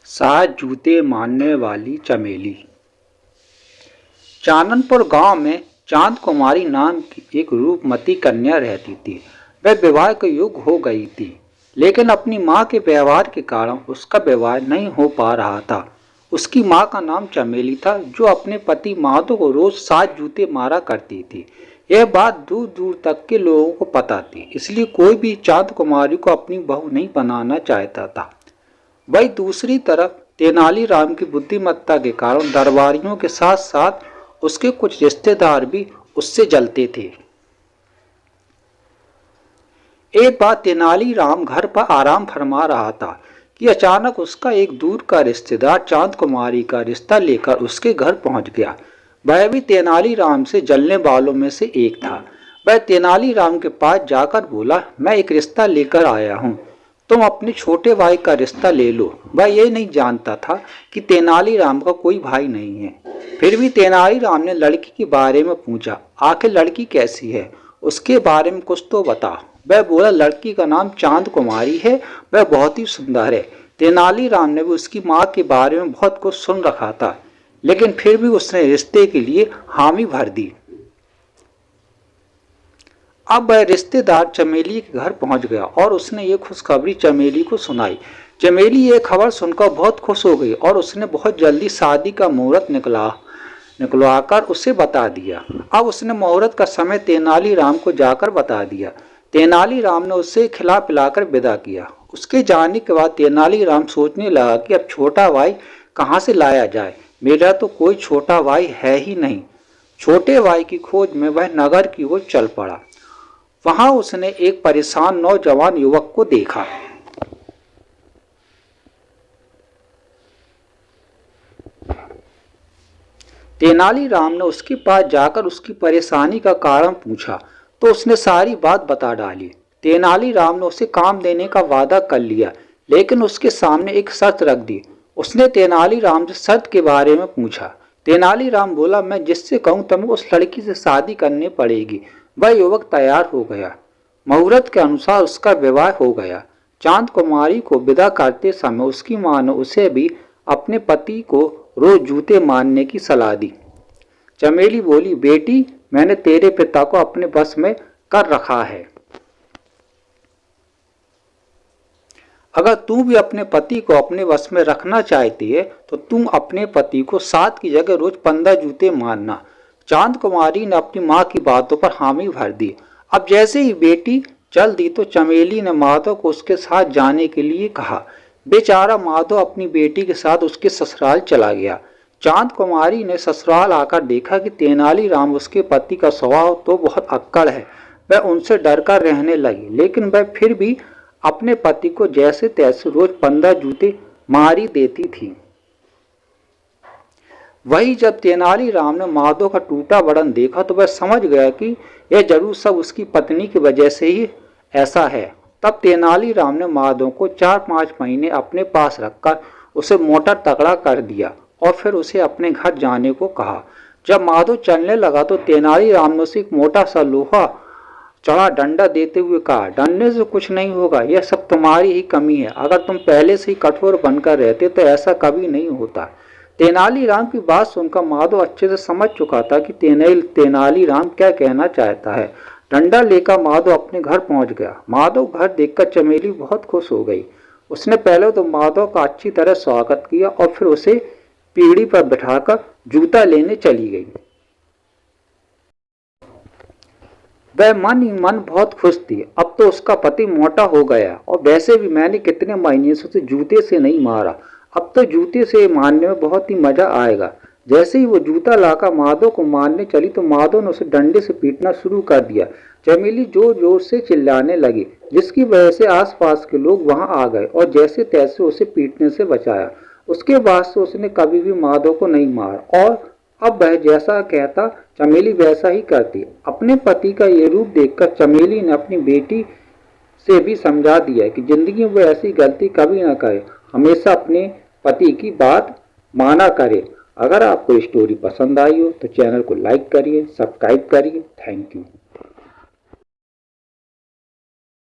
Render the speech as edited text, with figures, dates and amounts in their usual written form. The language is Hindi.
सात जूते मारने वाली चमेली। चाननपुर गांव में चांद कुमारी नाम की एक रूपमती कन्या रहती थी। वह विवाह के योग्य हो गई थी, लेकिन अपनी मां के व्यवहार के कारण उसका विवाह नहीं हो पा रहा था। उसकी मां का नाम चमेली था, जो अपने पति माधव को रोज 7 जूते मारा करती थी। यह बात दूर दूर तक के लोगों को पता थी, इसलिए कोई भी चांद कुमारी को अपनी बहू नहीं बनाना चाहता था। वही दूसरी तरफ तेनालीराम की बुद्धिमत्ता के कारण दरबारियों के साथ साथ उसके कुछ रिश्तेदार भी उससे जलते थे। एक बार तेनालीराम घर पर आराम फरमा रहा था कि अचानक उसका एक दूर का रिश्तेदार चांद कुमारी का रिश्ता लेकर उसके घर पहुंच गया। वह भी तेनालीराम से जलने वालों में से एक था। वह तेनालीराम के पास जाकर बोला, मैं एक रिश्ता लेकर आया हूँ, तुम अपने छोटे भाई का रिश्ता ले लो। वह ये नहीं जानता था कि तेनालीराम का कोई भाई नहीं है। फिर भी तेनालीराम ने लड़की के बारे में पूछा, आखिर लड़की कैसी है, उसके बारे में कुछ तो बता। वह बोला, लड़की का नाम चांद कुमारी है, वह बहुत ही सुंदर है। तेनालीराम ने भी उसकी माँ के बारे में बहुत कुछ सुन रखा था, लेकिन फिर भी उसने रिश्ते के लिए हामी भर दी। अब वह रिश्तेदार चमेली के घर पहुंच गया और उसने ये खुशखबरी चमेली को सुनाई। चमेली ये खबर सुनकर बहुत खुश हो गई और उसने बहुत जल्दी शादी का मुहूर्त निकलवाकर उसे बता दिया। अब उसने मुहूर्त का समय तेनालीराम को जाकर बता दिया। तेनालीराम ने उसे खिला पिलाकर विदा किया। उसके जाने के बाद तेनालीराम सोचने लगा कि अब छोटा भाई कहाँ से लाया जाए। मेरा तो कोई छोटा भाई है ही नहीं। छोटे भाई की खोज में वह नगर की ओर चल पड़ा। वहां उसने एक परेशान नौजवान युवक को देखा। तेनालीराम ने उसके पास जाकर उसकी परेशानी का कारण पूछा तो उसने सारी बात बता डाली। तेनालीराम ने उसे काम देने का वादा कर लिया, लेकिन उसके सामने एक शर्त रख दी। उसने तेनालीराम से शर्त के बारे में पूछा। तेनालीराम बोला, मैं जिससे कहूँ तुम्हें उस लड़की से शादी करनी पड़ेगी। वह युवक तैयार हो गया। मुहूर्त के अनुसार उसका विवाह हो गया। चांद कुमारी को विदा करते समय उसकी मां ने उसे भी अपने पति को रोज जूते मारने की सलाह दी। चमेली बोली, बेटी, मैंने तेरे पिता को अपने वश में कर रखा है। अगर तू भी अपने पति को अपने वश में रखना चाहती है तो तुम अपने पति को 7 की जगह रोज 15 जूते मारना। चांद कुमारी ने अपनी मां की बातों पर हामी भर दी। अब जैसे ही बेटी चल दी तो चमेली ने माधव को उसके साथ जाने के लिए कहा। बेचारा माधव अपनी बेटी के साथ उसके ससुराल चला गया। चांद कुमारी ने ससुराल आकर देखा कि तेनालीराम उसके पति का स्वभाव तो बहुत अक्कड़ है। वह उनसे डर कर रहने लगी, लेकिन वह फिर भी अपने पति को जैसे तैसे रोज 15 जूते मारी देती थी। वही जब तेनालीराम ने माधव का टूटा बदन देखा तो वह समझ गया कि यह जरूर सब उसकी पत्नी की वजह से ही ऐसा है। तब तेनालीराम ने माधव को 4-5 महीने अपने पास रखकर उसे मोटा तगड़ा कर दिया और फिर उसे अपने घर जाने को कहा। जब माधव चलने लगा तो तेनालीराम ने उसे एक मोटा सा लोहा चढ़ा डंडा देते हुए कहा, डरने से कुछ नहीं होगा, यह सब तुम्हारी ही कमी है। अगर तुम पहले से ही कठोर बनकर रहते तो ऐसा कभी नहीं होता। तेनालीराम की बात सुनकर माधव अच्छे से समझ चुका था कि तेनालीराम क्या कहना चाहता है। डंडा लेकर माधव अपने घर पहुंच गया। माधव घर देखकर चमेली बहुत खुश हो गई। उसने पहले तो माधव का अच्छी तरह स्वागत किया और फिर उसे पीढ़ी पर बिठाकर जूता लेने चली गई। वह मन ही मन बहुत खुश थी। अब तो उसका पति मोटा हो गया और वैसे भी मैंने कितने महीने से उसे जूते से नहीं मारा। अब तो जूते से मारने में बहुत ही मजा आएगा। जैसे ही वो जूता लाकर माधव को मारने चली तो माधव ने उसे डंडे से पीटना शुरू कर दिया। चमेली जोर जोर से चिल्लाने लगी, जिसकी वजह से आसपास के लोग वहां आ गए और जैसे तैसे उसे पीटने से बचाया। उसके बाद से उसने कभी भी माधव को नहीं मारा और अब वह जैसा कहता चमेली वैसा ही करती। अपने पति का ये रूप देखकर चमेली ने अपनी बेटी से भी समझा दिया कि जिंदगी में वो ऐसी गलती कभी ना करे, हमेशा अपने पति की बात माना करे। अगर आपको स्टोरी पसंद आई हो तो चैनल को लाइक करिए, सब्सक्राइब करिए। Thank you.